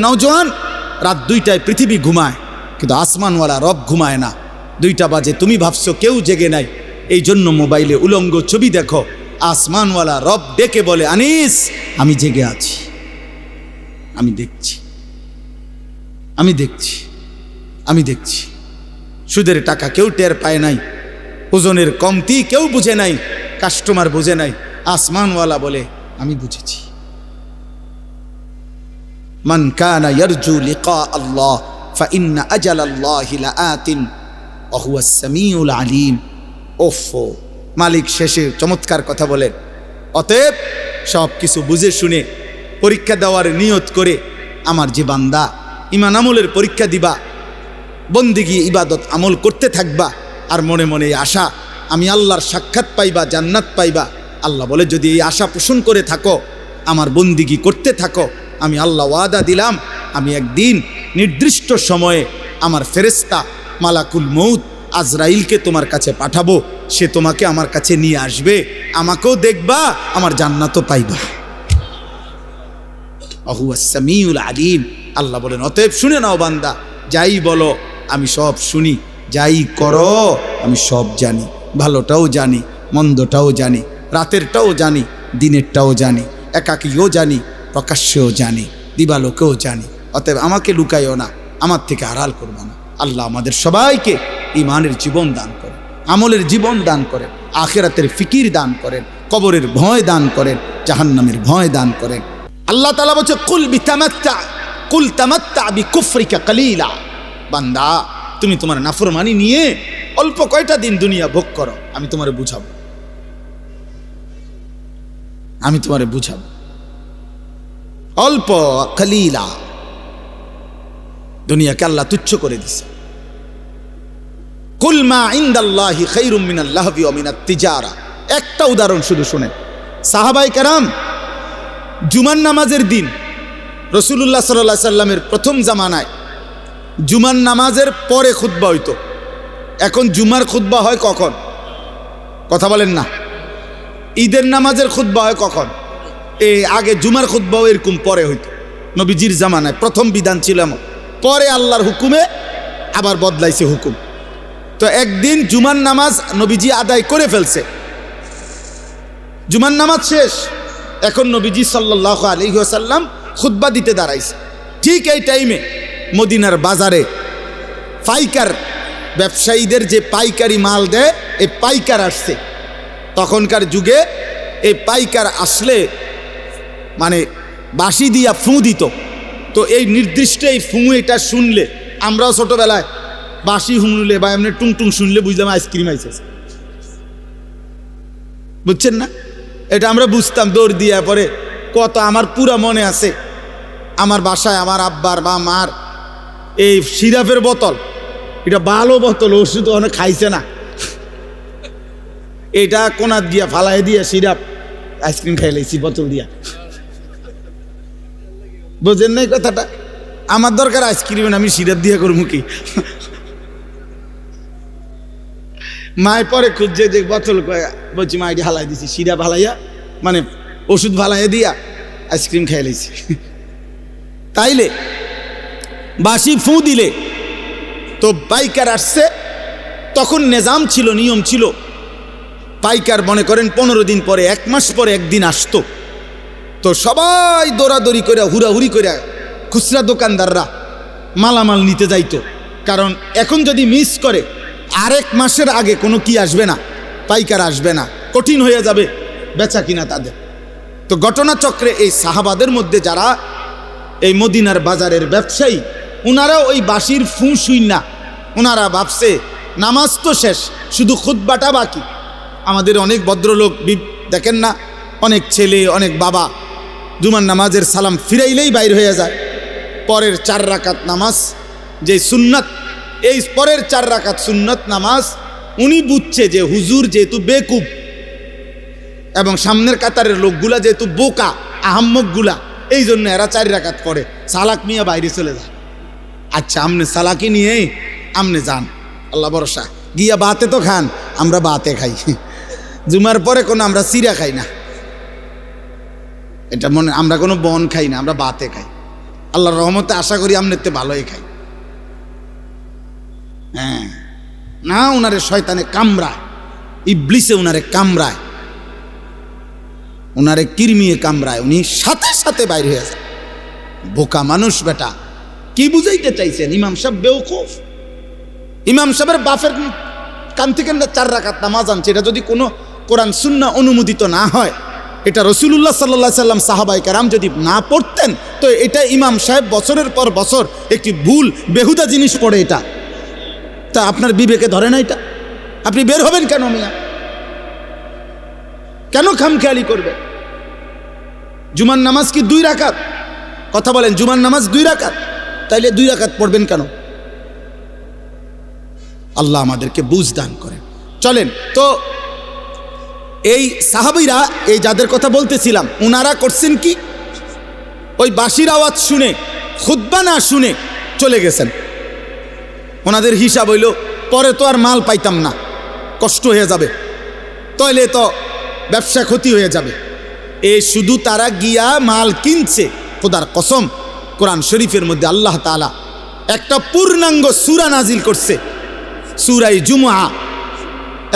নওজোয়ান রাত 2টায় পৃথিবী ঘুমায়, কিন্তু আসমানওয়ালা রব ঘুমায় না। 2টা বাজে, তুমি ভাবছো কেউ জেগে নাই, এই জন্য মোবাইলে উলঙ্গ ছবি দেখো। আসমানওয়ালা রব ডেকে বলে, আনিস আমি জেগে আছি, আমি দেখছি, আমি দেখছি, আমি দেখছি। সুদের টাকা কেউ টের পায় নাই, ওজনের কমতি কেউ বুঝে নাই, কাস্টমার বুঝে নাই, আসমানওয়ালা বলে আমি বুঝেছি। মান কানা ইয়ারজু লিকা আল্লাহ ফাইন্না আজালাল্লাহি লাআতিন ওয়া হুয়াস সামিউল আলিম। ওফো, মালিক শেষে চমৎকার কথা বলেন। অতএব সব কিছু বুঝে শুনে পরীক্ষা দেওয়ার নিয়ত করে আমার যে বান্দা ঈমান আমলের পরীক্ষা দিবা, বন্দেগী ইবাদত আমল করতে থাকবা, আর মনে মনে আশা আমি আল্লাহর সাক্ষাৎ পাইবা, জান্নাত পাইবা। আল্লাহ বলে যদি এই আশা পোষণ করে থাকো, আমার বন্দেগী করতে থাকো, আমি আল্লাহ ওয়াদা দিলাম আমি একদিন নির্দিষ্ট সময়ে আমার ফেরেশতা মালাকুল মউত আজরাইলকে তোমার কাছে পাঠাবো, সে তোমাকে আমার কাছে নিয়ে আসবে, আমাকেও দেখবা, আমার জান্নাতও পাইবা। হুয়াস সামিউল আলিম। আল্লাহ বলেন অতএব শুনে নাও বান্দা, যাই বলো আমি সব শুনি, যাই করো আমি সব জানি, ভালোটাও জানি, মন্দটাও জানি, রাতেরটাও জানি, দিনেরটাও জানি, একাকীও জানি, প্রকাশ্যেও জানি, দিবালোকেও জানি। অতএব আমাকে লুকাইও না, আমার থেকে আড়াল করবো না। আল্লাহ আমাদের সবাইকে ঈমানের জীবন দান করেন, আমলের জীবন দান করেন, আখিরাতের ফিকির দান করেন, কবরের ভয় দান করেন, জাহান্নামের ভয় দান করেন। আল্লাহ তাআলা বলছে কুল তামাত্তা বিকুফরিকা কালিলা। বান্দা তুমি তোমার নাফরমানি নিয়ে অল্প কয়টা দিন দুনিয়া ভোগ করো, আমি তোমারে বুঝাবো, আমি তোমারে বুঝাবো। অল্প কালিলা, দুনিয়াকে আল্লাহ তুচ্ছ করে দিছে। কুল মা ইনদাল্লাহি খায়রুম মিনাল লাহবি ওয়া মিনাত তিজারা। একটা উদাহরণ শুধু শুনেন। সাহাবায়ে কেরাম জুমার নামাজের দিন রাসূলুল্লাহ সাল্লাল্লাহু আলাইহি সাল্লামের প্রথম জামানায় জুমার নামাজের পরে খুতবা হইতো। এখন জুমার খুতবা হয় কখন? কথা বলেন না। ঈদের নামাজের খুতবা হয় কখন? আগে জুমার খুতবাও এরকম পরে হইতো। নবীজির জামানায় প্রথম বিধান ছিল এমন, পরে আল্লাহর হুকুমে আবার বদলাইছে হুকুম। তো একদিন জুমার নামাজ নবীজি আদায় করে ফেলছে, জুমার নামাজ শেষ, এখন নবীজি সাল্লাল্লাহু আলাইহি ওয়াসাল্লাম খুতবা দিতে দাঁড়াইছে। ঠিক এই টাইমে মদিনার বাজারে পাইকার ব্যবসায়ীদের যে পাইকারি মাল দেয়, এই পাইকার আসছে। তখনকার যুগে এই পাইকার আসলে মানে বাঁশি দিয়া ফুঁ দিত। তো এই নির্দিষ্ট এই ফুঁ এটা শুনলে, আমরাও ছোটবেলায় বাঁশি শুনলে বা এমনি টুংটুং শুনলে বুঝলাম আইসক্রিম আইসে, বুঝছেন না? এটা আমরা বুঝতাম দৌড় দিয়া। পরে কত আমার পুরা মনে আছে, আমার বাসায় আমার আব্বার বা মার এই সিরাপের বোতল, এটা ভালো বোতল, ওষুধ অনেক খাইছে না, এটা কোনাত দিয়া ফালাই দিয়া সিরাপ আইসক্রিম খাই লাইছি বোতল দিয়া। বোঝেন নাই কথাটা? আমার দরকার আইসক্রিম, আমি সিরাপ দিয়া করবো কি? মায় পরে খুঁজছে যে বোতল, বলছি মা এটি হালাই দিছি, সিরাপ হালাইয়া মানে ওষুধ ফালাইয়া দিয়া আইসক্রিম খাই লাইছি। তাইলে বাঁশি ফুঁ দিলে তো পাইকার আসছে। তখন নিজাম ছিল, নিয়ম ছিল, পাইকার মনে করেন 15 দিন পরে, 1 মাস পরে একদিন আসতো। তো সবাই দৌড়াদৌড়ি করে, হুড়াহুড়ি করে খুচরা দোকানদাররা মালামাল নিতে যাইতো। কারণ এখন যদি মিস করে আরেক মাসের আগে কোনো কি আসবে না, পাইকার আসবে না, কঠিন হয়ে যাবে বেচা কিনা তাদের। তো ঘটনাচক্রে এই সাহাবাদের মধ্যে যারা এই মদিনার বাজারের ব্যবসায়ী, ওনারাও ওই বাঁশির ফুঁ শুই না, ওনারা ভাবছে নামাজ তো শেষ, শুধু খুতবাটা বাকি। আমাদের অনেক ভদ্রলোক দেখেন না, অনেক ছেলে, অনেক বাবা জুমার নামাজের সালাম ফিরাইলেই বাইর হয়ে যায়। পরের 4 রাকাত নামাজ যে সুন্নাত, এই পরের 4 রাকাত সুন্নাত নামাজ উনি বুঝছে যে হুজুর যেহেতু বেকুব এবং সামনের কাতারের লোকগুলা যেহেতু বোকা আহাম্মকগুলা, এই জন্য এরা 4 রাকাত পড়ে, সালাক মিয়া বাইরে চলে যায়। আচ্ছা আমনে সালাকি নিয়ে আমনে যান, আল্লাহ ভরসা, গিয়া বাতে তো খান, আমরা বাতে খাই, জুমার পরে কোনো আমরা চিরা খাই না, এটা মনে, আমরা কোনো বন খাই না, আমরা বাতে খাই। আল্লাহর রহমতে আশা করি আমনেতে ভালোই খাই। হ্যাঁ, না ওনারে শয়তানে কামড়ায়, ইবলিসে ওনারে কামড়ায়, ওনারে কিরমিয়ে কামড়ায়, উনি সাথে সাথে বাইরে হয়ে যায়। বোকা মানুষ বেটা, কি বুঝাইতে চাইছেন? ইমাম সাহেব বেওকুফ। ইমাম সাহেবের বাপের কান থেকে 4 রাকাত নামাজ আনছে, এটা যদি কোনো কোরআন সুন্নাহ অনুমোদিত না হয়, এটা রাসূলুল্লাহ সাল্লাল্লাহু আলাইহি সাল্লাম সাহাবায়ে কেরাম যদি না পড়তেন, তো এটা ইমাম সাহেব বছরের পর বছর একটি ভুল বেহুদা জিনিস পড়ে। এটা তা আপনার বিবেকে ধরে না? এটা আপনি বের হবেন কেন মিয়া? কেন খামখেয়ালি করবে? জুমার নামাজ কি 2 রাকাত? কথা বলেন, জুমার নামাজ 2 রাকাত, তাইলে 2 রাকাত পড়বেন কেন? আল্লাহ আমাদেরকে বুঝ দান করেন। চলেন তো, এই সাহাবীরা, এই যাদের কথা বলতেছিলাম, ওনারা করছেন কি? ওই বাঁশির আওয়াজ শুনে, খুতবা না শুনে চলে গেছেন। ওনাদের হিসাব হইল পরে তো আর মাল পাইতাম না, কষ্ট হয়ে যাবে, তাইলে তো ব্যবসা ক্ষতি হয়ে যাবে। এই শুধু তারা গিয়া মাল কিনছে। খোদার কসম, কোরআন শরীফের মধ্যে আল্লাহ তাআলা একটা পূর্ণাঙ্গ সূরা নাজিল করছে, সূরা জুমআ,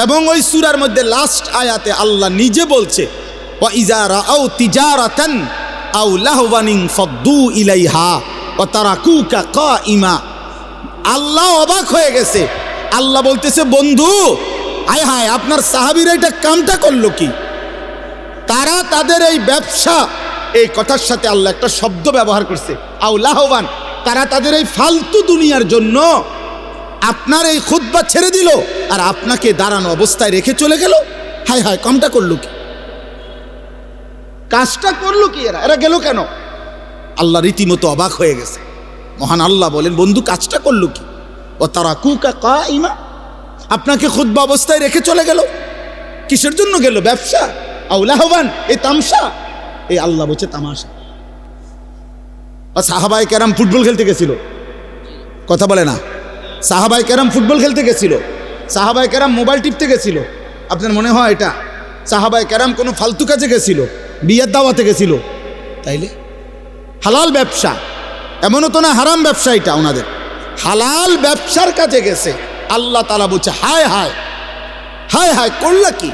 এবং ওই সূরার মধ্যে লাস্ট আয়াতে আল্লাহ নিজে বলছে, ওয়া ইযা রাআউ তিজারাতান আও লাহওয়ান ফাদ্দু ইলাইহা ওয়া তারাকুকা কাইমা। আল্লাহ অবাক হয়ে গেছে। আল্লাহ বলতেছে, বন্ধু, আয় হায়, আপনার সাহাবীরা এটা কামটা করলো কি? তারা তাদের এই ব্যবসা, এই কথার সাথে আল্লাহ একটা শব্দ ব্যবহার করছে, আও লাহওয়ান, তারা তাদের এই ফালতু দুনিয়ার জন্য আপনার এই খুতবা ছেড়ে দিল আর আপনাকে দাঁড়ানো অবস্থায় রেখে চলে গেল। হায় হায়, কামটা করলো কি? কাজটা করলো কি? এরা গেল কেন? আল্লাহ রীতিমতো অবাক হয়ে গেছে। মহান আল্লাহ বলেন, বন্ধু, কাজটা করলো কি? ও তারাকুকা কাইমা, আপনাকে খুতবা অবস্থায় রেখে চলে গেল। কিসের জন্য গেল? ব্যবসা? আও লাহওয়ান, এই তামসা? এই আল্লাহ বলছে তামাশা। আর সাহাবায়ে কেরাম ফুটবল খেলতে গেছিল, কথা বলে না? সাহাবায়ে কেরাম ফুটবল খেলতে গেছিল, সাহাবায়ে কেরাম মোবাইল টিপতে গেছিল। আপনার মনে হয় এটা? সাহাবায়ে কেরাম কোনো ফালতু কাজে গেছিল, বিয়ের দাওয়াতে গেছিল? তাইলে হালাল ব্যবসা, এমনও তো না হারাম ব্যবসা, এটা ওনাদের হালাল ব্যবসার কাজে গেছে। আল্লাহ তাআলা বলছে, হায় হায় হায় হায়, করলা কি?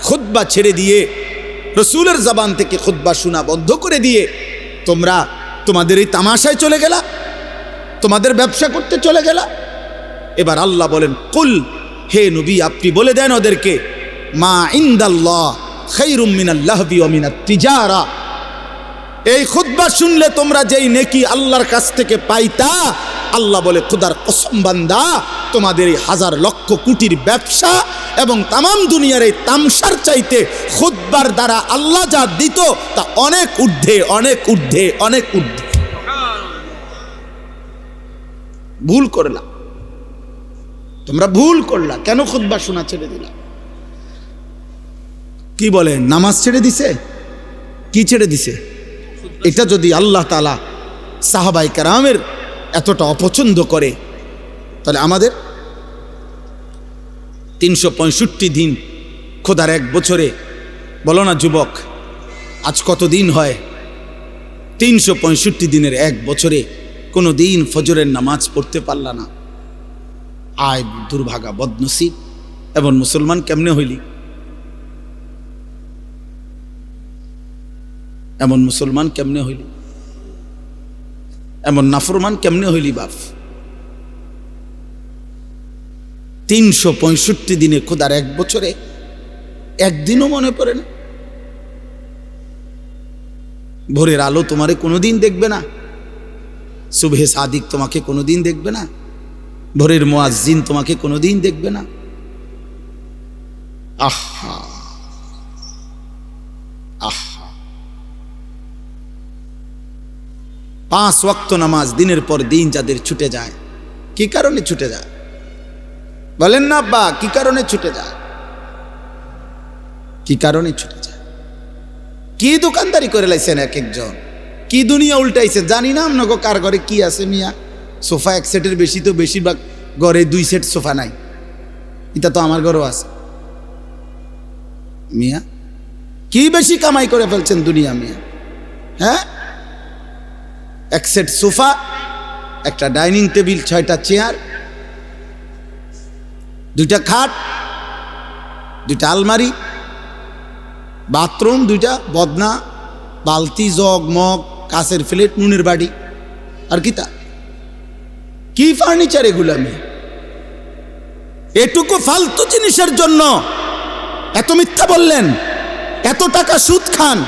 খুতবা ছেড়ে দিয়ে, রসুলের জবান থেকে খুতবা শোনা বন্ধ করে দিয়ে তোমরা তোমাদের এই তামাশায় চলে গেলা, তোমাদের ব্যবসা করতে চলে গেলা। এবার আল্লাহ বলেন, কুল, হে নবী, আপনি বলে দেন ওদেরকে, মা ইনদাল্লাহ খায়রুম মিনাল লাহবি ওয়া মিনাত তিজারা। এই খুতবা শুনলে তোমরা যেই নেকি আল্লাহর কাছ থেকে পাইতা, আল্লাহ বলে, খোদার কসম বান্দা, তোমাদের এই 1000 লক্ষ কোটির ব্যবসা এবং তামাম দুনিয়ার এই তামসার চাইতে খুতবার দ্বারা আল্লাহ যা দিত তা অনেক ঊর্ধ্বে, অনেক ঊর্ধ্বে, অনেক ঊর্ধ্বে। ভুল করলা তোমরা, ভুল করলা। কেন খুতবা শোনা ছেড়ে দিলা? কি বলেন, নামাজ ছেড়ে দিছে? কি ছেড়ে দিছে? এটা যদি আল্লাহ তাআলা সাহাবায়ে কেরামের এতটা অপছন্দ করে, তাহলে আমাদের 365 দিন, খোদার 1 বছরে, বলো না যুবক, আজ কত দিন হয়? 365 দিনের 1 বছরে কোনো দিন ফজরের নামাজ পড়তে পারলা না। আয় দুর্ভাগা, বদনসিব। এমন মুসলমান কেমনে হইলি? এমন মুসলমান কেমনে হইলি? এমন নাফরমান কেমনে হইলি বাপ? 365 দিনে, খোদার 1 বছরে একদিনও মনে পড়ে না? ভোরের আলো তোমারে কোনোদিন দেখবে না? সুবহে সাদিক তোমাকে কোনোদিন দেখবে না? ভোরের মুয়াজ্জিন তোমাকে কোনোদিন দেখবে না? আহা আহা, 5 ওয়াক্ত নামাজ দিনের পর দিন যাদের ছুটে যায়, কি কারণে ছুটে যায়? বলেন না আব্বা, কি কারণে ছুটে যায়? কি কারণে ছুটে যায়? কি দোকানদারি করে লাইছেন এক একজন, কি দুনিয়া উল্টাইছে জানি না। আপনাকে কার ঘরে কি আছে মিয়া? সোফা 1 সেটের বেশি তো বেশিরভাগ ঘরে 2 সেট সোফা নাই। এটা তো আমার ঘরেও আছে মিয়া। কি বেশি কামাই করে ফেলছেন দুনিয়া মিয়া? হ্যাঁ, এক সেট সোফা, একটা ডাইনিং টেবিল, 6টা চেয়ার, 2টা খাট, 2টা আলমারি, বাথরুম 2টা, বদনা, বালতি, জগ, মগ, কাঁচের প্লেট, নুনের বাড়ি, আর কি ফার্নিচার এগুলো? আমি এটুকু ফালতু জিনিসের জন্য এত মিথ্যা বললেন, এত টাকা সুদ খান,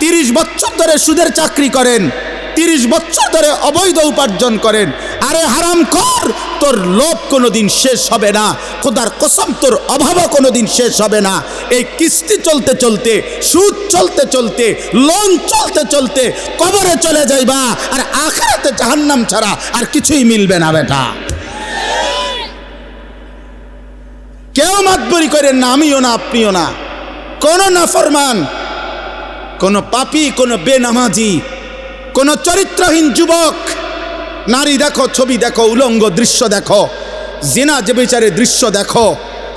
30 বছর ধরে সুদের চাকরি করেন, 30 বছর ধরে অবৈধ উপার্জন করেন। আরে হারাম কর, তোর লোভ কোনোদিন শেষ হবে না, খোদার কসম তোর অভাবও কোনোদিন শেষ হবে না। এই কিস্তি চলতে চলতে, সুদ চলতে চলতে, লোন চলতে চলতে কবরে চলে যাইবা, আর আখিরাতে জাহান্নাম ছাড়া আর কিছুই মিলবে না বেটা। কেউ মাতবরি করেন না, আমিও না, আপনিও না। কোন নাফরমান, কোন পাপী, কোন বেনামাজি, কোন চরিত্রহীন যুবক, নারী দেখো, ছবি দেখো, উলঙ্গ দৃশ্য দেখো, জিনা যে বিচারে দৃশ্য দেখো,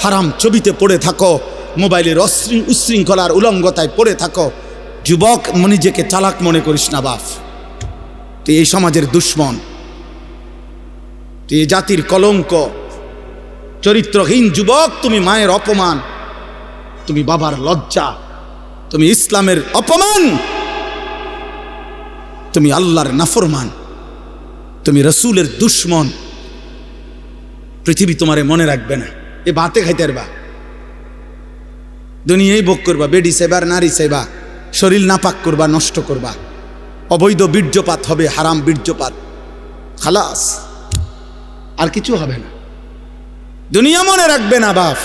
হারাম ছবিতে পড়ে থাকো, মোবাইলের উশৃঙ্খলার উলঙ্গতায় পড়ে থাকো, যুবক নিজেকে চালাক মনে করিস না বাপ। তুই এই সমাজের দুশ্মন, তুই এই জাতির কলঙ্ক। চরিত্রহীন যুবক, তুমি মায়ের অপমান, তুমি বাবার লজ্জা, তুমি ইসলামের অপমান, তুমি আল্লাহর নাফরমান, তুমি রসুলের দুশ্মন। পৃথিবী তোমারে মনে রাখবে না। এ ভাতে খাইতে পারবা, দুনিয়ায় ভোগ করবা, বেডি সেবার, নারী সেবা, শরীর নাপাক করবা, নষ্ট করবা, অবৈধ বীর্যপাত হবে, হারাম বীর্যপাত, খালাস, আর কিছু হবে না। দুনিয়া মনে রাখবে না বাপ।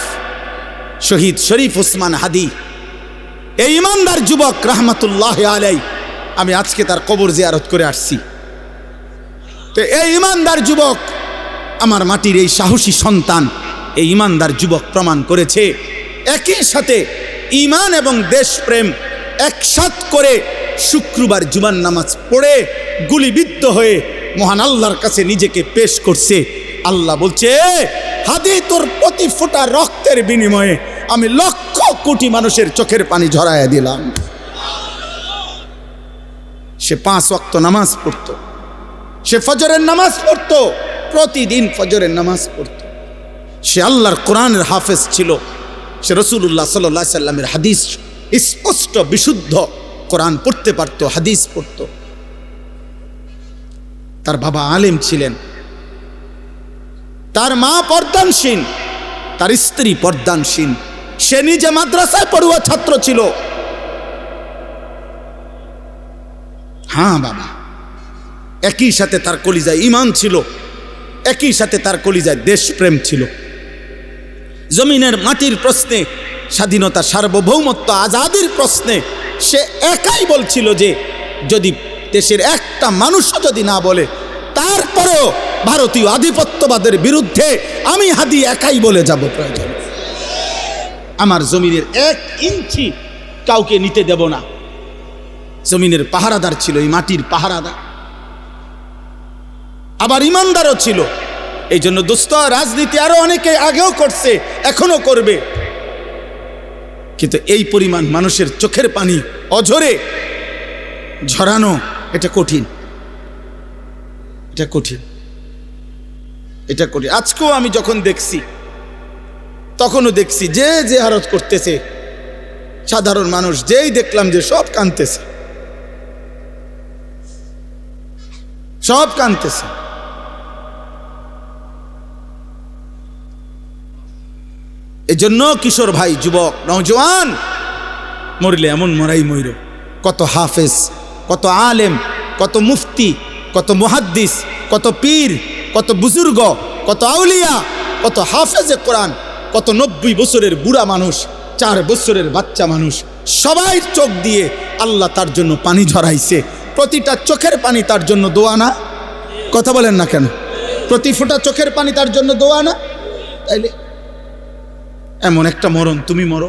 শহীদ শরীফ ওসমান হাদি, এই ইমানদার যুবক রহমতুল্লাহ আলাই, আমি আজকে তার কবর জিয়ারত করে আসছি। তো এই ইমানদার যুবক, আমার মাটির এই সাহসী সন্তান, এই ইমানদার যুবক প্রমাণ করেছে একই সাথে ঈমান এবং দেশপ্রেম একসাথ করে শুক্রবার জুমার নামাজ পড়ে গুলিবিদ্ধ হয়ে মহান আল্লাহর কাছে নিজেকে পেশ করছে। আল্লাহ বলছে, হাদি তোর প্রতি ফোঁটা রক্তের বিনিময়ে আমি লক্ষ কোটি মানুষের চোখের পানি ঝরাইয়া দিলাম। সে 5 ওয়াক্ত নামাজ পড়তো, সে ফজরের নামাজ পড়তো, প্রতিদিন ফজরের নামাজ পড়তো, সে আল্লাহর কোরআনের হাফেজ ছিল, সে রাসূলুল্লাহ সাল্লাল্লাহু আলাইহি সাল্লামের হাদিস স্পষ্ট বিশুদ্ধ কোরআন পড়তে পারতো, হাদিস পড়তো। তার বাবা আলেম ছিলেন, তার মা পর্দানসীন, তার স্ত্রী পর্দানসীন, সে নিজে মাদ্রাসায় পড়ুয়া ছাত্র ছিল। হ্যাঁ বাবা, একই সাথে তার কলিজায় ঈমান ছিল, একই সাথে তার কলিজায় দেশপ্রেম ছিল। জমিনের মাটির প্রশ্নে, স্বাধীনতা, সার্বভৌমত্ব, আজাদির প্রশ্নে সে একাই বলছিল যে যদি দেশের একটা মানুষও যদি না বলে, তারপরেও ভারতীয় আধিপত্যবাদের বিরুদ্ধে আমি হাদি একাই বলে যাব, প্রয়োজন আমার জমিনের 1 ইঞ্চি কাউকে নিতে দেব না। জমিনের পাহারাদার ছিল, এই মাটির পাহারাদার, আবার ইমানদারও ছিল। এই জন্য দোস্ত, রাজনীতি আরো অনেকে আগেও করছে, এখনো করবে, কিন্তু এই পরিমাণ মানুষের চোখের পানি অঝরে ঝরানো, এটা কঠিন, এটা কঠিন, এটা কঠিন। আজকেও আমি যখন দেখছি, তখনও দেখছি যে জিয়ারত করতেছে সাধারণ মানুষ, যেই দেখলাম যে সব কাঁদতেছে, সব কাঁদতেছে। এই জন্য কিশোর ভাই, যুবক, নওজোয়ান, মরলে এমন মরাই মইর। কত হাফেজ, কত আলেম, কত মুফতি, কত মুহাদ্দিস, কত পীর, কত বুজুর্গ, কত আউলিয়া, কত হাফেজে কোরআন, কত 90 বছরের বুড়া মানুষ, 4 বছরের বাচ্চা মানুষ, সবাই চোখ দিয়ে আল্লাহ তার জন্য পানি ঝরাইছে। প্রতিটা চোখের পানি তার জন্য দোয়া না? কথা বলেন না কেন? প্রতি ফোঁটা চোখের পানি তার জন্য দোয়া না? তাইলে এমন একটা মরণ তুমি মরো,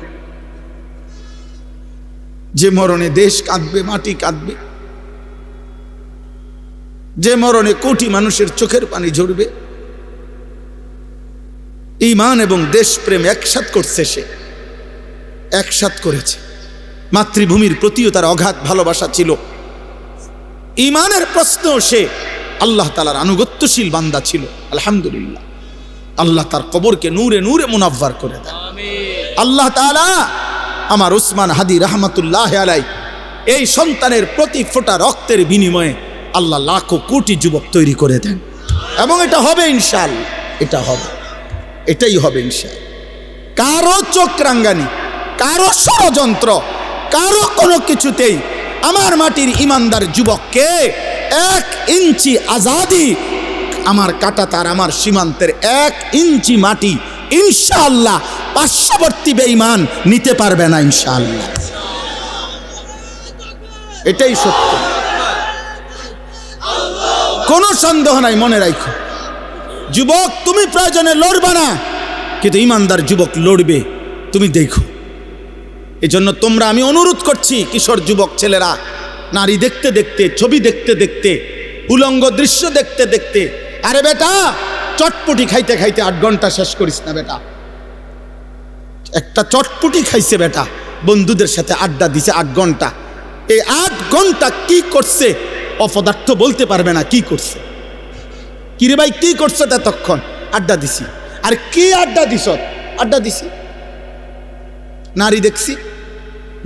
যে মরণে দেশ কাঁদবে, মাটি কাঁদবে, যে মরণে কোটি মানুষের চোখের পানি ঝরবে। ঈমান এবং দেশপ্রেম একসাথ করছে, সে একসাথ করেছে। মাতৃভূমির প্রতিও তার অগাধ ভালোবাসা ছিল। ইমানের প্রশ্নেও সে আল্লাহ তাআলার আনুগত্যশীল বান্দা ছিল। আলহামদুলিল্লাহ, আল্লাহ তার কবরকে নূরে নূরে মুনাফফার করে দেন। আল্লাহ তাআলা আমার উসমান হাদি রহমাতুল্লাহ আলাই এই সন্তানের প্রতি ফোঁটা রক্তের বিনিময়ে আল্লাহ লাখো কোটি যুবক তৈরি করে দেন, এবং এটা হবে ইনশাআল্লাহ, এটা হবে, এটাই হবে ইনশাআল্লাহ। কারো চোখ রাঙ্গানি, কারো ষড়যন্ত্র, কারো কোনো কিছুতেই আমার মাটির ইমানদার যুবককে 1 ইঞ্চি আজাদি, আমার কাটা তার আমার সীমান্তের 1 ইঞ্চি মাটি ইনশাআল্লাহ পার্শ্ববর্তী বেঈমান নিতে পারবে না ইনশাআল্লাহ। এটাই সত্য, কোনো সন্দেহ নাই। মনে রাখো যুবক, তুমি প্রয়োজনে লড়বা না, কিন্তু ইমানদার যুবক লড়বে, তুমি দেখো। এজন্য তোমরা, আমি অনুরোধ করছি কিশোর যুবক ছেলেরা, নারী দেখতে দেখতে, ছবি দেখতে দেখতে, উলঙ্গ দৃশ্য দেখতে দেখতে, আরে বেটা চটপটি খাইতে খাইতে 8 ঘন্টা শেষ করিস না বেটা। একটা চটপটি খাইছে বেটা, বন্ধুদের সাথে আড্ডা দিছে 8 ঘন্টা, এই 8 ঘন্টা কি করছে অপদার্থ বলতে পারবে না কি করছে। কিরে ভাই কি করছে? ততক্ষণ আড্ডা দিছি। আর কি আড্ডা দিস? আড্ডা দিছি, নারী দেখছি,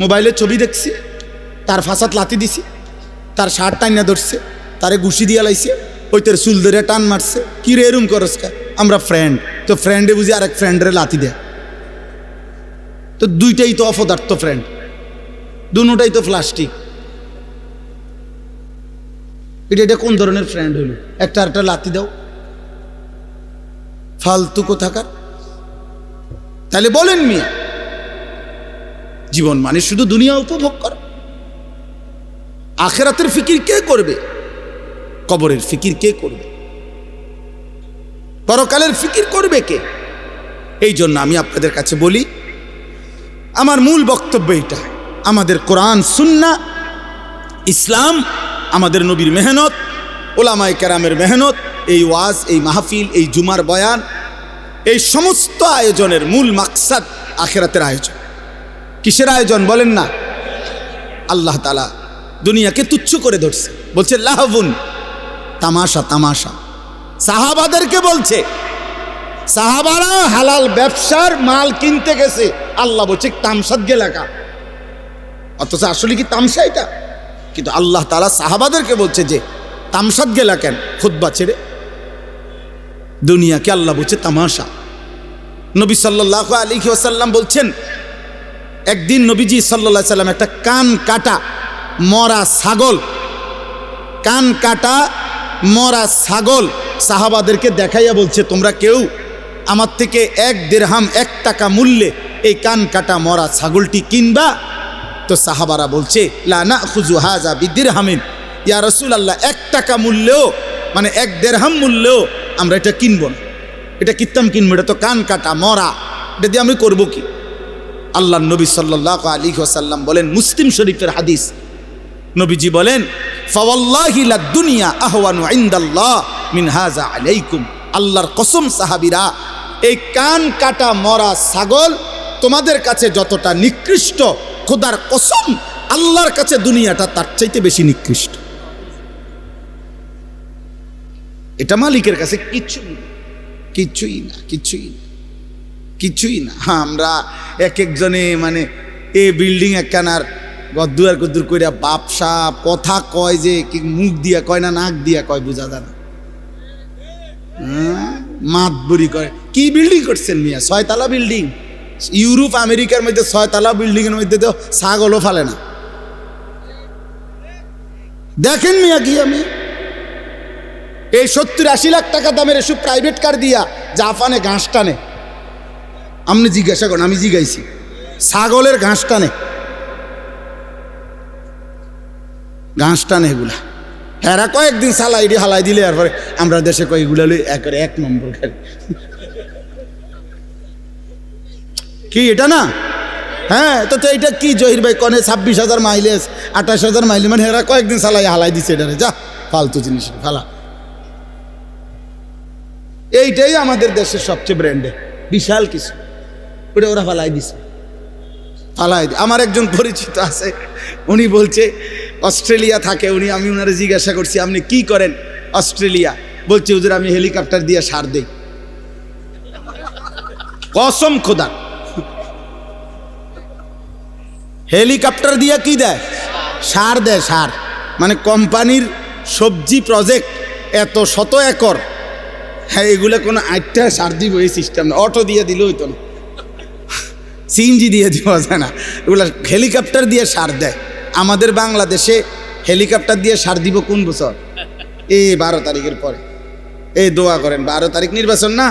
মোবাইলে ছবি দেখছি, তার ফাঁসাত লাথি দিছি, তার শার্ট টাইনা ধরছে, তারে ঘুষি দিয়া লাইছে, ওই তোর চুল ধরে টান মারছে। কি রে এরম করস? আমরা ফ্রেন্ড, তো ফ্রেন্ডে বুঝি আরেক ফ্রেন্ডরে লাথি দেয়, তো দুইটাই তো অপদার্থ ফ্রেন্ড, দুটাই তো প্লাস্টিক। এটা কোন ধরনের ফ্রেন্ড হইল? একটা আরেকটা লাথি দাও, ফালতু কোথাকার। তাহলে বলেন মিয়া, জীবন মানে শুধু দুনিয়া উপভোগ করা? আখিরাতের ফিকির কে করবে? কবরের ফিকির কে করবে? পরকালের ফিকির করবে কে? এই জন্য আমি আপনাদের কাছে বলি, আমার মূল বক্তব্য এটা, আমাদের কোরআন সুন্নাহ ইসলাম, আমাদের নবীর মেহনত, ওলামায়ে কেরামের মেহনত, এই ওয়াজ, এই মাহফিল, এই জুমার বয়ান, এই সমস্ত আয়োজনের মূল মাকসাদ আখিরাতের আয়োজন। কিসের আয়োজন বলেন না? আল্লাহ তাআলা দুনিয়াকে তুচ্ছ করে ধরছে, বলছে লাহবুন, তামাশা, তামাশা। সাহাবাদেরকে বলছে, সাহাবারা হালাল ব্যবসার মাল কিনতে গেছে, আল্লাহ বলছে তামসাদ গেলাকা। অথচ আসলে কি তামসা এটা? কিন্তু আল্লাহ তাআলা সাহাবাদেরকে বলছে যে তামসাদ গেলা কেন খুতবা ছেড়ে? দুনিয়াকে আল্লাহ বলছে তামাশা। নবী সাল্লাল্লাহু আলাইহি ওয়াসাল্লাম বলছেন, একদিন নবীজি সাল্লাল্লাহু আলাইহি ওয়াসাল্লাম একটা কান কাটা মরা ছাগল, কান কাটা মরা ছাগল সাহাবাদেরকে দেখাইয়া বলছে, তোমরা কেউ আমার থেকে 1 দিরহাম 1 টাকা মূল্যে এই কান কাটা মরা ছাগলটি কিনবা? তো সাহাবারা বলছে, লা নাখুযু হাযা বিদিরহামিন, ইয়া রাসূলুল্লাহ, 1 টাকা মূল্যেও, মানে 1 দিরহাম মূল্যেও আমরা এটা কিনব না। এটা কিত্তাম কিনবো? এটা তো কান কাটা মরা, এটা দিয়ে আমি করবো কি? আল্লাহ নবী সাল্লাল্লাহু আলাইহি ওয়াসাল্লাম বলেন, মুসলিম শরীফের হাদিস, নবীজি বলেন, ফাওয়াল্লাহি লাদ দুনিয়া আহওয়ানু ইনদাল্লাহ মিন হাযা আলাইকুম। আল্লাহর কসম সাহাবীরা, এই কান কাটা মরা ছাগল তোমাদের কাছে যতটা নিকৃষ্ট, খোদার কসম আল্লাহর কাছে দুনিয়াটা তার চাইতে বেশি নিকৃষ্ট। এটা মালিকের কাছে কিছুই না, কিছুই না, কিছুই না, কিছুই না। হ্যাঁ, আমরা এক একজনে মানে এই বিল্ডিং একখানার গদ্দুয়ার গদ্দুর কইরা বাপসা কথা কয়, যে কি মুখ দিয়া কয় না নাক দিয়া কয় বোঝা যায় না। মাতবুরি করে। কি বিল্ডিং করছেন মিয়া? 6 তলা বিল্ডিং। ইউরোপ আমেরিকার মধ্যে 6 তলা বিল্ডিং এর মধ্যে তো ছাগলও ফালে না। দেখেন মিয়া কি আমি এই 70-80 লাখ টাকা দামের এসব প্রাইভেট কার দিয়া জাপানে ঘাস টানে। আপনি জিজ্ঞাসা করেন, আমি জিজ্ঞাইছি, ছাগলের ঘাস টানে, ঘাস টানে এগুলা। হেরা কয়েকদিন সালাইডি হালাই দিলে এরপরে আমরা দেশে কয়েকগুলা একের 1 নম্বর খেলে। কি এটা না? হ্যাঁ, তো এটা কি জহির ভাই কনে 26,000 মাইলেজ 28,000 মাইলেজ, মানে হেরা কয়েকদিন সালাই হালাই দিছে এটারে, যা ফালতু জিনিস ফালা। এইটাই আমাদের দেশের সবচেয়ে ব্র্যান্ডে বিশাল কিছু, ওটা ওরা ফালাই দিছে, ফালাই। আমার একজন পরিচিত আছে, উনি বলছে অস্ট্রেলিয়া থাকে উনি, আমি ওনারে জিজ্ঞাসা করছি আপনি কি করেন অস্ট্রেলিয়া, বলছে হুজুর আমি হেলিকপ্টার দিয়ে সার দেই। কসম খোদা, হেলিকপ্টার দিয়ে কি দেয়? সার দেয়, সার। মানে কোম্পানির সবজি প্রজেক্ট এত শত একর, হ্যাঁ এগুলো কোনো আটটা সার দিব এই সিস্টেম না, অটো দিয়ে দিলে হইতো না, সিএনজি দিয়ে দেওয়া যায় না, এগুলো হেলিকপ্টার দিয়ে সার দেয়। আমাদের বাংলাদেশে হেলিকপ্টার দিয়ে সার দিব কোন বছর? এই 12 তারিখের পরে। এই দোয়া করেন, 12 তারিখ নির্বাচন না,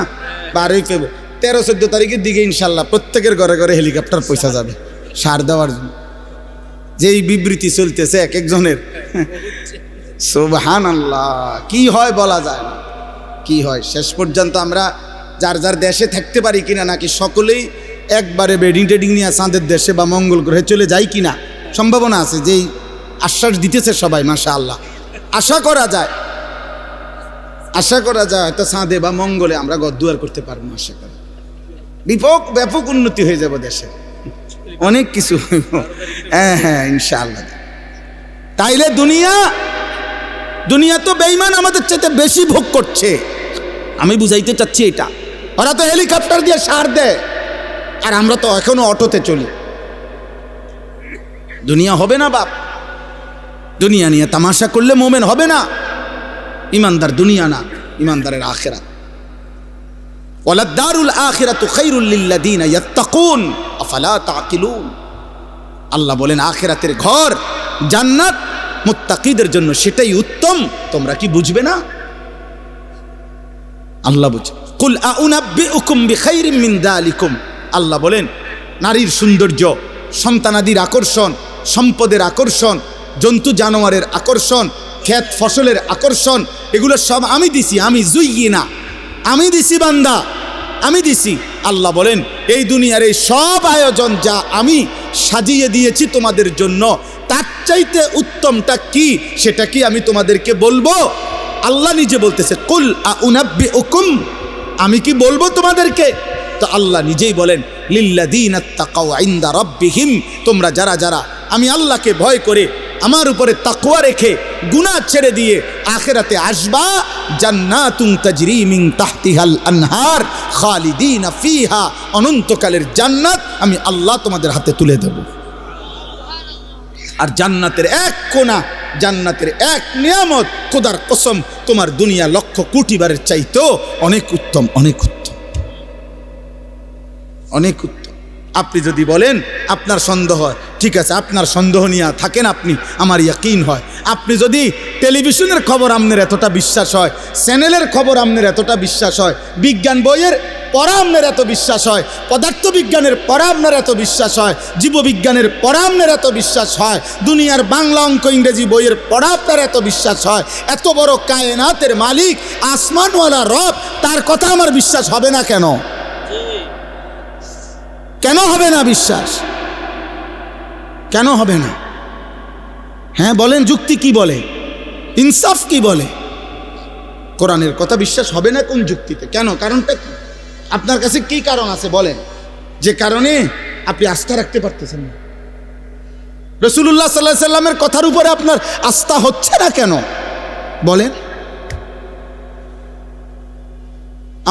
12ই ফেব্রুয়ারি, 13-14 তারিখের দিকে ইনশাল্লাহ প্রত্যেকের ঘরে ঘরে হেলিকপ্টার পয়সা যাবে সার দেওয়ার জন্য। যেই বিবৃতি চলতেছে এক একজনের, সুবহানাল্লাহ, কি হয় বলা যায় না, কি হয়। শেষ পর্যন্ত আমরা যার যার দেশে থাকতে পারি কিনা, নাকি সকলেই একবারে বেডিং টেডিং নিয়ে চাঁদের দেশে বা মঙ্গল গ্রহে চলে যায় কিনা, সম্ভাবনা আছে। যেই আশ্বাস দিতেছে সবাই, মাশাআল্লাহ, আশা করা যায়, আশা করা যায় হয়তো চাঁদে বা মঙ্গলে আমরা গদ্দুয়ার করতে পারবো, আশা করি ব্যাপক উন্নতি হয়ে যাব দেশে, অনেক কিছু। হ্যাঁ হ্যাঁ ইনশাআল্লাহ। তাইলে দুনিয়া তো বেঈমান আমাদের চাইতে বেশি ভোগ করছে। আমি বুঝাইতে চাচ্ছি এটা, ওরা তো হেলিকপ্টার দিয়ে সার দেয় আর আমরা তো এখনো অটোতে চলি। দুনিয়া হবে না বাপ, দুনিয়া নিয়ে তামাশা করলে মোমেন হবে না। ইমানদার দুনিয়া না, ইমানদারের আখিরাত। ওয়ালাদ-দারুল আখিরাতু খায়রুল লিল্লাযিনা ইয়াত্তাকুন আফালা তাকিলুন। আল্লাহ বলেন আখিরাতের ঘর জান্নাত মুত্তাকিদের জন্য, সেটাই উত্তম, তোমরা কি বুঝবে না? আল্লাহ বুঝে। কুল আউনাব্বিউকুম বিখাইরিম মিন যালিকুম, আল্লাহ বলেন নারীর সৌন্দর্য, সন্তানাদির আকর্ষণ, সম্পদের আকর্ষণ, জন্তু জানোয়ারের আকর্ষণ, ক্ষেত ফসলের আকর্ষণ, এগুলো সব আমি দিছি, আমি জুইয়িনা, আমি দিছি বান্দা, আমি দিছি। আল্লাহ বলেন এই দুনিয়ার এই সব আয়োজন যা আমি সাজিয়ে দিয়েছি তোমাদের জন্য, তার চাইতে উত্তমটা কি সেটা কি আমি তোমাদেরকে বলবো? আল্লাহ নিজে বলতেছে কুল আউনাব্বিউকুম, আমি কি বলবো তোমাদেরকে? তো আল্লাহ নিজেই বলেন লিল্লাযিনা তাকাউ ইনদা রাব্বিহিম, তোমরা যারা যারা আমি আল্লাহকে ভয় করে আমার উপরে তাকওয়া রেখে গুনাহ ছেড়ে দিয়ে আখিরাতে আসবা, জান্নাতুন তাজরি মিন তাহতিহাল আনহার খালিদিনা ফিহা, অনন্তকালের জান্নাত আমি আল্লাহ তোমাদের হাতে তুলে দেব। আর জান্নাতের এক কোণা, জান্নাতের এক নিয়ামত, খোদার কসম তোমার দুনিয়া লক্ষ কোটি বারের চাইতেও অনেক উত্তম, অনেক উত্তম, অনেক উত্তম। আপনি যদি বলেন আপনার সন্দেহ হয়, ঠিক আছে, আপনার সন্দেহ নিয়ে থাকেন আপনি, আমার ইয়াকিন হয়। আপনি যদি টেলিভিশনের খবর আপনার এতটা বিশ্বাস হয়, চ্যানেলের খবর আপনার এতটা বিশ্বাস হয়, বিজ্ঞান বইয়ের পড়া আপনার এত বিশ্বাস হয়, পদার্থবিজ্ঞানের পড়া আপনার এত বিশ্বাস হয়, জীববিজ্ঞানের পড়া আপনার এত বিশ্বাস হয়, দুনিয়ার বাংলা অঙ্ক ইংরেজি বইয়ের পড়া আপনার এত বিশ্বাস হয়, এত বড় কায়নাতের মালিক আসমানওয়ালা রব, তার কথা আমার বিশ্বাস হবে না কেন? কেন হবে না বিশ্বাস? কেন হবে না? হ্যাঁ বলেন, যুক্তি কি বলে, ইনসাফ কি বলে? কোরআনের কথা বিশ্বাস হবে না কোন যুক্তিতে? কেন? কারণটা কি? আপনার কাছে কি কারণ আছে বলেন, যে কারণে আপনি আস্থা রাখতে পারতেছেন না? রাসূলুল্লাহ সাল্লাল্লাহু আলাইহি সাল্লামের কথার উপরে আপনার আস্থা হচ্ছে না কেন বলেন?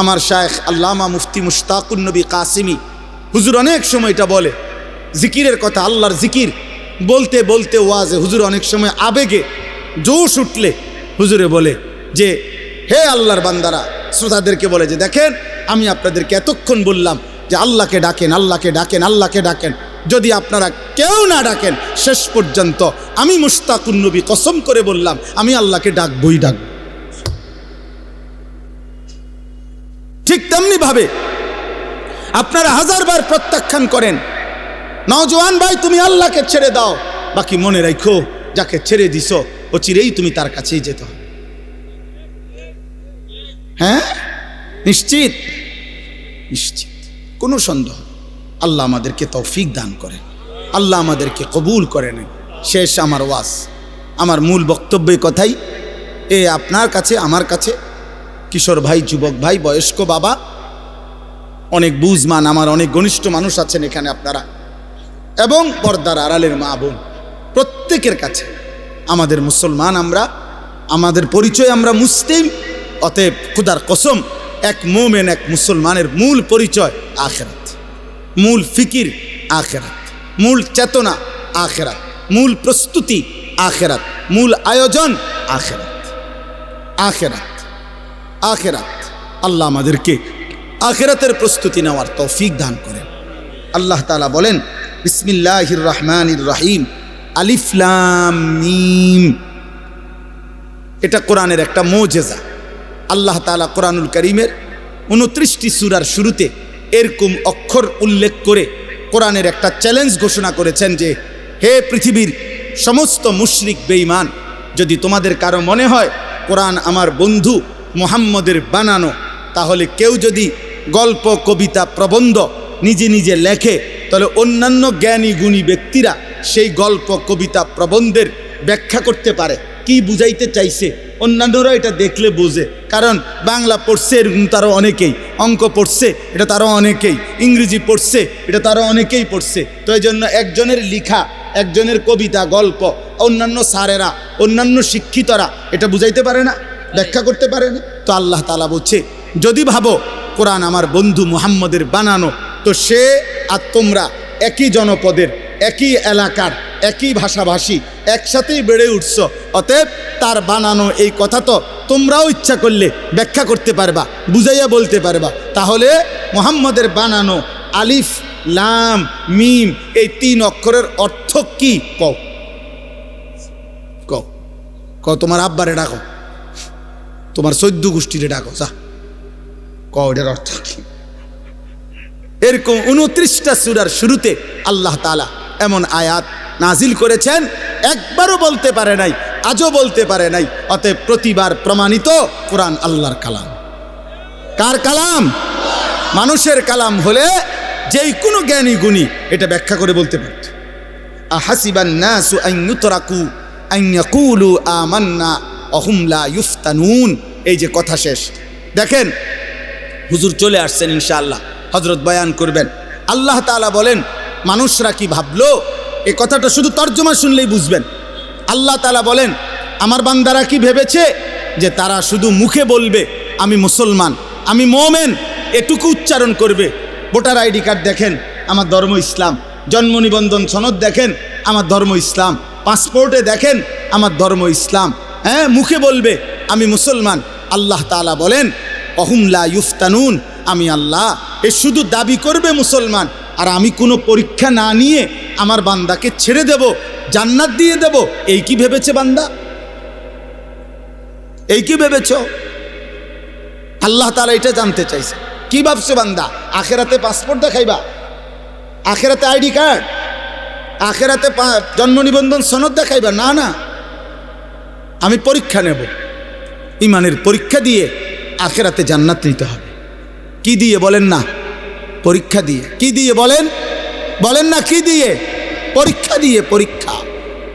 আমার শায়েখ আল্লামা মুফতি মুশতাকুন নবী কাসিমি হুজুর অনেক সময় এটা বলে, জিকিরের কথা, আল্লাহর জিকির বলতে বলতে ওয়াজে হুজুর অনেক সময় আবেগে জোশ উঠলে হুজুরে বলে যে হে আল্লাহর বান্দারা, শ্রোতাদেরকে বলে যে দেখেন আমি আপনাদেরকে এতক্ষণ বললাম যে আল্লাহকে ডাকেন, আল্লাহকে ডাকেন, আল্লাহকে ডাকেন, যদি আপনারা কেউ না ডাকেন শেষ পর্যন্ত আমি মুশতাকুন নবী কসম করে বললাম আমি আল্লাহকে ডাকবই ডাকব। ঠিক তেমনি ভাবে আপনারা হাজারবার প্রত্যাখ্যান করেন, নওজোয়ান ভাই তুমি আল্লাহকে ছেড়ে দাও, বাকি মনে রাখো যাকে ছেড়ে দিছো ও চিরেই তুমি তার কাছেই যেতে হবে। হ্যাঁ নিশ্চিত, নিশ্চিত, কোনো সন্দেহ। আল্লাহ আমাদেরকে তৌফিক দান করেন, আল্লাহ আমাদেরকে কবুল করে নেন। শেষ আমার ওয়াজ, আমার মূল বক্তব্যের কথাই আপনার কাছে, আমার কাছে, কিশোর ভাই, যুবক ভাই, বয়স্ক বাবা, অনেক বুঝমান আমার অনেক ঘনিষ্ঠ মানুষ আছেন এখানে আপনারা, এবং পর্দার আড়ালের মা বোন, প্রত্যেকের কাছে আমাদের মুসলমান, আমরা আমাদের পরিচয় আমরা মুসলিম। অতএব খুদার কসম, এক মোমেন এক মুসলমানের মূল পরিচয় আখিরাত, মূল ফিকির আখিরাত, মূল চেতনা আখিরাত, মূল প্রস্তুতি আখিরাত, মূল আয়োজন আখিরাত। আখিরাত আখিরাত আল্লাহ আমাদেরকে আখিরাতের প্রস্তুতি নেওয়ার তৌফিক দান করেন। আল্লাহ তাআলা বলেন, বিসমিল্লাহির রহমানির রহিম, আলিফ লাম মিম। এটা কোরআনের একটা মুজিজা। আল্লাহ তাআলা কোরআনুল কারীমের 29টি সূরার শুরুতে এরকম অক্ষর উল্লেখ করে কোরআনের একটা চ্যালেঞ্জ ঘোষণা করেছেন যে, হে পৃথিবীর সমস্ত মুশরিক বেঈমান, যদি তোমাদের কারো মনে হয় কোরআন আমার বন্ধু মুহাম্মদের বানানো, তাহলে কেউ যদি গল্প, কবিতা, প্রবন্ধ নিজে নিজে লেখে, তাহলে অন্যান্য জ্ঞানী গুণী ব্যক্তিরা সেই গল্প, কবিতা, প্রবন্ধের ব্যাখ্যা করতে পারে। কি বুঝাইতে চাইছে অন্যান্যরা এটা দেখলে বোঝে, কারণ বাংলা পড়ছে এরকম তারও অনেকেই, অঙ্ক পড়ছে এটা তারও অনেকেই, ইংরেজি পড়ছে এটা তারও অনেকেই পড়ছে। তো এই জন্য একজনের লিখা, একজনের কবিতা, গল্প অন্যান্য স্যারেরা, অন্যান্য শিক্ষিতরা এটা বুঝাইতে পারে না, ব্যাখ্যা করতে পারে না। তো আল্লাহ তাআলা বলছে, যদি ভাবো কোরআন আমার বন্ধু মুহাম্মদের বানানো, তো সে আর তোমরা একই জনপদের, একই এলাকার, একই ভাষাভাষী, একসাথেই বেড়ে উঠছ। অতএব তার বানানো এই কথা তো তোমরাও ইচ্ছা করলে ব্যাখ্যা করতে পারবা, বুঝাইয়া বলতে পারবা। তাহলে মুহাম্মদের বানানো আলিফ লাম মিম এই 3 অক্ষরের অর্থ কি? কও কও কও, তোমার আব্বারে ডাকো, তোমার 14 গোষ্ঠীরে ডাকো, যা কও এটার অর্থ কি? এরকম 29টা সূরার শুরুতে আল্লাহ তাআলা এমন আয়াত নাজিল করেছেন, একবারও বলতে পারে নাই, আজও বলতে পারে নাই। অতএব প্রতিবার প্রমাণিত কোরআন আল্লাহর কালাম। কার কালাম? মানুষের কালাম হলে যেই কোনো জ্ঞানী গুণী এটা ব্যাখ্যা করে বলতে পারত। আহাসিবান নাসু আন ইউতরাকু আন ইয়াকুলু আমান্না ওয়াহুম লা ইফতানুন। এই যে কথা শেষ, দেখেন হুজুর চলে আসছেন, ইনশাআল্লাহ হযরত বয়ান করবেন। আল্লাহ তাআলা বলেন, মানুষরা কি ভাবলো? এই কথাটা শুধু তর্জমা শুনলেই বুঝবেন। আল্লাহ তাআলা বলেন, আমার বান্দারা কি ভেবেছে যে তারা শুধু মুখে বলবে আমি মুসলমান, আমি মোমেন, এটুকু উচ্চারণ করবে। ভোটার আইডি কার্ড দেখেন, আমার ধর্ম ইসলাম। জন্ম নিবন্ধন সনদ দেখেন, আমার ধর্ম ইসলাম। পাসপোর্টে দেখেন, আমার ধর্ম ইসলাম। হ্যাঁ, মুখে বলবে আমি মুসলমান। আল্লাহ তাআলা বলেন, অহুম লা ইফতানুন, আমি আল্লাহ এ শুধু দাবি করবে মুসলমান, আর আমি কোনো পরীক্ষা না নিয়ে আমার বান্দাকে ছেড়ে দেব, জান্নাত দিয়ে দেব। এই কি ভেবেছে বান্দা? এই কি ভেবেছ? আল্লাহ তাআলা এটা জানতে চাইছে। কি ভাবছে বান্দা? আখেরাতে পাসপোর্ট দেখাইবা, আখেরাতে আইডি কার্ড, আখেরাতে জন্ম নিবন্ধন সনদ দেখাইবা? না না, আমি পরীক্ষা নেব, ইমানের পরীক্ষা দিয়ে আখেরাতে জান্নাত নিতে হবে। কি দিয়ে বলেন না? পরীক্ষা দিয়ে। কি দিয়ে বলেন? বলেন না কি দিয়ে? পরীক্ষা দিয়ে। পরীক্ষা।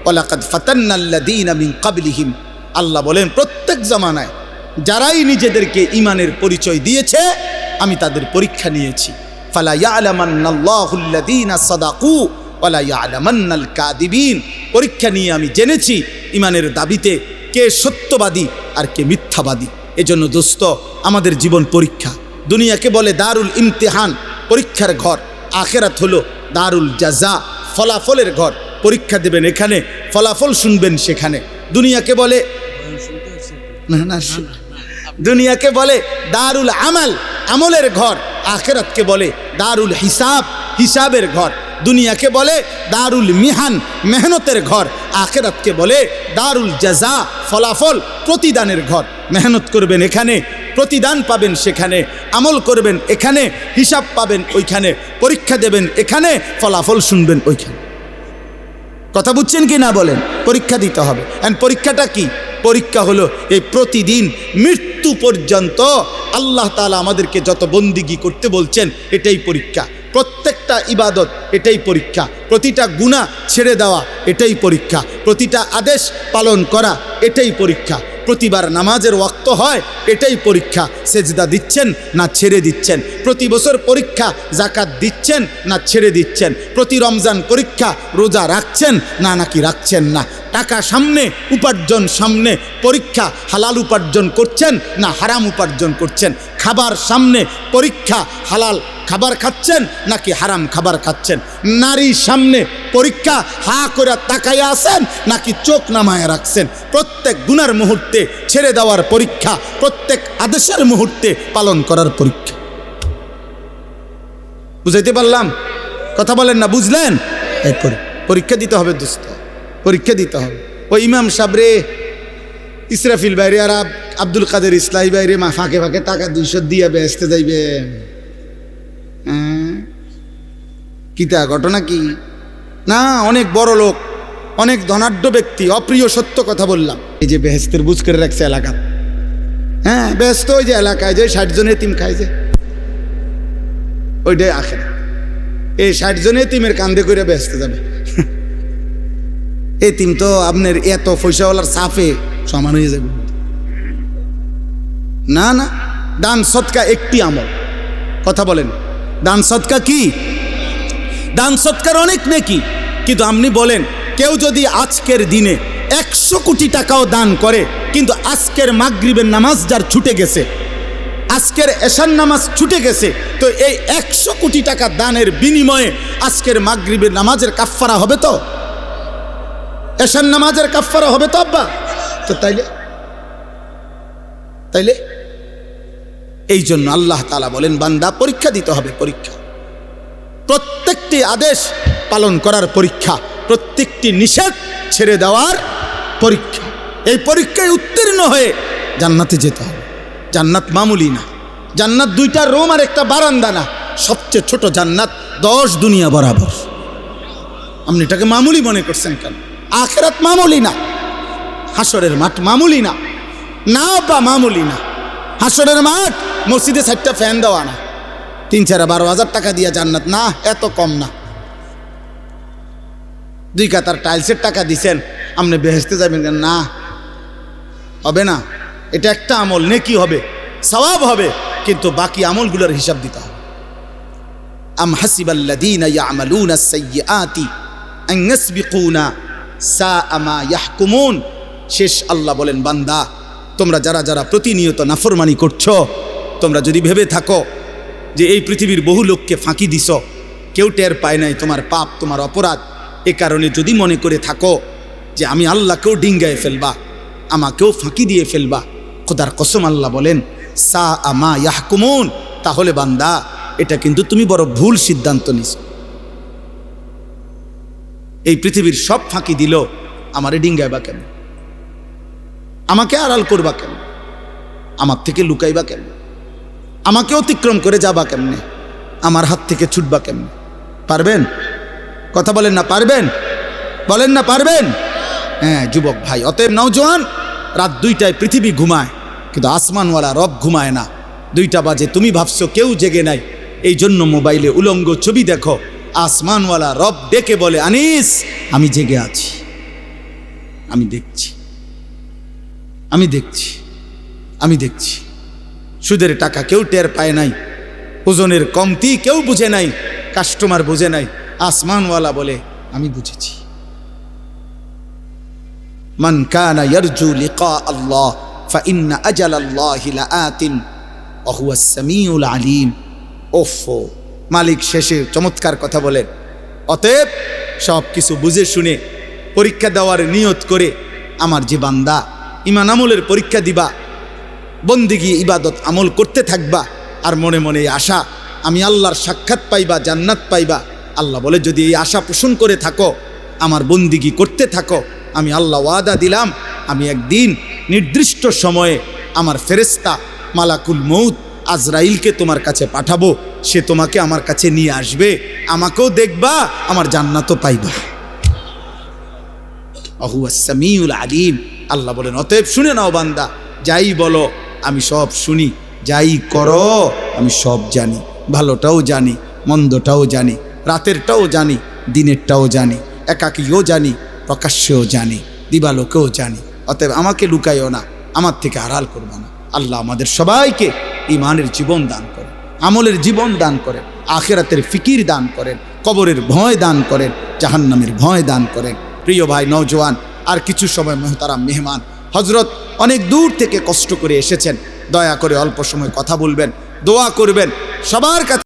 ওয়ালাকাদ ফাতান্নাল্লাযীনা মিন ক্বাবলিহিম, আল্লাহ বলেন প্রত্যেক জামানায় যারাই নিজেদেরকে ইমানের পরিচয় দিয়েছে আমি তাদের পরীক্ষা নিয়েছি। ফালা ইয়ালামান্নাল্লাহুল্লাযীনা সাদাকু ওয়ালা ইয়ালামান্নাল কাযিবিন। পরীক্ষা নিয়ে আমি জেনেছি ইমানের দাবিতে কে সত্যবাদী আর কে মিথ্যাবাদী। এজন্য দোস্ত, আমাদের জীবন পরীক্ষা। দুনিয়াকে বলে দারুল ইমতিহান, পরীক্ষার ঘর। আখেরাত হলো দারুল জাযা, ফলাফলের ঘর। পরীক্ষা দেবেন এখানে, ফলাফল শুনবেন সেখানে। দুনিয়াকে বলে দুনিয়াকে বলে দারুল আমাল, আমলের ঘর। আখেরাতকে বলে দারুল হিসাব, হিসাবের ঘর। দুনিয়াকে বলে দারুল মিহান, মেহনতের ঘর। আখেরাতকে বলে দারুল জাযা, ফলাফল, প্রতিদানের ঘর। মেহনত করবেন এখানে, প্রতিদান পাবেন সেখানে। আমল করবেন এখানে, হিসাব পাবেন ওইখানে। পরীক্ষা দেবেন এখানে, ফলাফল শুনবেন ওইখানে। কথা বুঝছেন কি না বলেন? পরীক্ষা দিতে হবে। এন্ড পরীক্ষাটা কি? পরীক্ষা হলো এই প্রতিদিন মৃত্যু পর্যন্ত আল্লাহ তাআলা আমাদেরকে যত বন্দিগি করতে বলছেন এটাই পরীক্ষা। প্রত্যেকটা ইবাদত এটাই পরীক্ষা। প্রতিটা গুনাহ ছেড়ে দেওয়া এটাই পরীক্ষা। প্রতিটা আদেশ পালন করা এটাই পরীক্ষা। প্রতিবার নামাজের ওয়াক্ত হয় এটাই পরীক্ষা। সেজদা দিচ্ছেন না ছেড়ে দিচ্ছেন। প্রতি বছর পরীক্ষা, যাকাত দিচ্ছেন না ছেড়ে দিচ্ছেন। প্রতি রমজান পরীক্ষা, রোজা রাখছেন না নাকি রাখছেন না। টাকা সামনে, উপার্জন সামনে, পরীক্ষা হালাল উপার্জন করছেন না হারাম উপার্জন করছেন। খাবার সামনে, পরীক্ষা হালাল খাবার খাচ্ছেন নাকি হারাম খাবার খাচ্ছেন। নারী সামনে, পরীক্ষা হা করে তাকাইয়া আছেন নাকি চোখ নামায়া রাখছেন। প্রত্যেক গুনার মুহূর্তে ছেড়ে দেওয়ার পরীক্ষা, প্রত্যেক আদেশের মুহূর্তে পালন করার পরীক্ষা। বুঝাইতে পারলাম? কথা বলেন না, বুঝলেন? এরপরে পরীক্ষা দিতে হবে দোস্ত, পরীক্ষা দিতে হবে। ওই ইমাম সাবরে, ইসরাফিল বাইরে আর আব্দুল কাদের ইসলাহি বাইরে মা ফাঁকে ফাঁকে টাকা 200 দিয়ে বেসতে যাইবে। কিতা ঘটনা কি? না, অনেক বড় লোক, অনেক ধনাঢ্য ব্যক্তি, অপ্রিয় সত্য কথা বললাম। এই যে বেহেস্তের বুঝ করে রাখছে এলাকা, হ্যাঁ বেহেস্ত ওই যে এলাকায় যে 60 জন এতিম খায় যে, ওইটাই আখের। এই 60 জন এতিমের কান্দে করে বেহেস্তে যাবে। এতিম তো আপনার এত পয়সাওয়ালার সাফে সমান হয়ে যাবে। না না, দান সৎকা একটি আমল। কথা বলেন, দান সৎকা কি? দান সৎকার অনেক নেকি, কিন্তু আপনি বলেন কেউ যদি আজকের দিনে 100 কোটি টাকাও দান করে, কিন্তু আজকের মাগরিবের নামাজ যার ছুটে গেছে, আজকের এশার নামাজ ছুটে গেছে, তো এই 100 কোটি টাকা দানের বিনিময়ে আজকের মাগরিবের নামাজের কাফফারা হবে তো? এশার নামাজের কাফফারা হবে তো আব্বা? তো তাইলে এই জন্য আল্লাহ তাআলা বলেন বান্দা পরীক্ষা দিতে হবে, পরীক্ষা। প্রত্যেকটি আদেশ পালন করার পরীক্ষা, প্রত্যেকটি নিষেধ ছেড়ে দেওয়ার পরীক্ষা। এই পরীক্ষায় উত্তীর্ণ হয়ে জান্নাতে যেতে হবে। জান্নাত মামুলি না, জান্নাত 2টা রুম আর একটা বারান্দা না, সবচেয়ে ছোট জান্নাত 10 দুনিয়া বরাবর। আপনি এটাকে মামুলি মনে করছেন কেন? আখিরাত মামুলি না, হাসরের মাঠ মামুলি না। না বা মামুলি না। হাসরের মাঠ মসজিদে 4টা ফ্যান দেওয়া না, 3-4-12 টাকা দিয়া জান্নাত না, এত কম না। 2 কাতার টাইলসের টাকা দিছেন, আপনি বেহেশতে যাবেন না, হবে না। এটা একটা আমল, নেকি হবে, সওয়াব হবে, কিন্তু বাকি আমলগুলোর হিসাব দিতে হবে। আম হাসিবাল্লাযীনা ইয়ামালুনা আস-সাইয়্যাতি আন ইয়াসবিকুনা সাআ মা ইয়াহকুমুন। শেষ আল্লাহ বলেন বান্দা তোমরা যারা যারা প্রতিনিয়ত নাফরমানি করছো, তোমরা যদি ভেবে থাকো যে এই পৃথিবীর বহু লোককে ফাঁকি দিছ, কেউ টের পায় নাই তোমার পাপ, তোমার অপরাধ, এ কারণে যদি মনে করে থাকো যে আমি আল্লাহকেও ডিঙ্গায় ফেলবা, আমাকেও ফাঁকি দিয়ে ফেলবা, খোদার কসম আল্লাহ বলেন সাআ মা ইয়াহকুমুন, তাহলে বান্দা এটা কিন্তু তুমি বড় ভুল সিদ্ধান্ত নিছো। এই পৃথিবীর সব ফাঁকি দিল, আমারে ডিঙ্গাইবা কেন? আমাকে আড়াল করবা কেন? আমার থেকে লুকাইবা কেন? আমাকে অতিক্রম করে যাবা কেমনে? আমার হাত থেকে ছুটবা কেমনে? পারবেন? কথা বলেন না, পারবেন? বলেন না পারবেন? হ্যাঁ যুবক ভাই, অতএব নওজোয়ান, রাত 2টায় পৃথিবী ঘুমায়, কিন্তু আসমানওয়ালা রব ঘুমায় না। 2টা বাজে তুমি ভাবছো কেউ জেগে নাই, এই জন্য মোবাইলে উলঙ্গ ছবি দেখো। আসমানওয়ালা রব ডেকে বলে আনিস আমি জেগে আছি, আমি দেখছি, আমি দেখছি, আমি দেখছি। সুদের টাকা কেউ টের পায় নাই, ওজনের কমতি কেউ বুঝে নাই, কাস্টমার বুঝে নাই, আসমানওয়ালা বলে আমি বুঝেছি। মান কানা ইয়ারজু লিকা আল্লাহ ফাইন্না আজালাল্লাহি লাআতিন ওয়া হুয়াস সামিউল আলিম। ওফো, মালিক শেষে চমৎকার কথা বলেন। অতএব সব কিছু বুঝে শুনে পরীক্ষা দেওয়ার নিয়ত করে আমার যে বান্দা ইমান আমলের পরীক্ষা দিবা, বন্দিগি ইবাদত আমল করতে থাকবা, আর মনে মনে আশা আমি আল্লাহর সাক্ষাৎ পাইবা, জান্নাত পাইবা। আল্লাহ বলে যদি এই আশা পোষণ করে থাকো, আমার বন্দিগি করতে থাকো, আমি আল্লাহ ওয়াদা দিলাম আমি একদিন নির্দিষ্ট সময়ে আমার ফেরেশতা মালাকুল মউত আজরাইলকে তোমার কাছে পাঠাবো, সে তোমাকে আমার কাছে নিয়ে আসবে, আমাকেও দেখবা, আমার জান্নাতও পাইবা। হুয়াস সামিউল আলিম। আল্লাহ বলেন অতএব শুনে নাও বান্দা, যাই বলো আমি সব শুনি, যাই করো আমি সব জানি, ভালোটাও জানি, মন্দটাও জানি, রাতেরটাও জানি, দিনেরটাও জানি, একাকীও জানি, প্রকাশ্যেও জানি, দিবালোকেও জানি। অতএব আমাকে লুকাইও না, আমার থেকে আড়াল করবা না। আল্লাহ আমাদের সবাইকে ইমানের জীবন দান করেন, আমলের জীবন দান করেন, আখিরাতের ফিকির দান করেন, কবরের ভয় দান করেন, জাহান্নামের ভয় দান করেন। প্রিয় ভাই নওজোয়ান, আর কিছু সময় মোহতারাম মেহমান হজরত অনেক দূর থেকে কষ্ট করে এসেছেন, দয়া করে অল্প সময় কথা বলবেন, দোয়া করবেন। সবার কাছে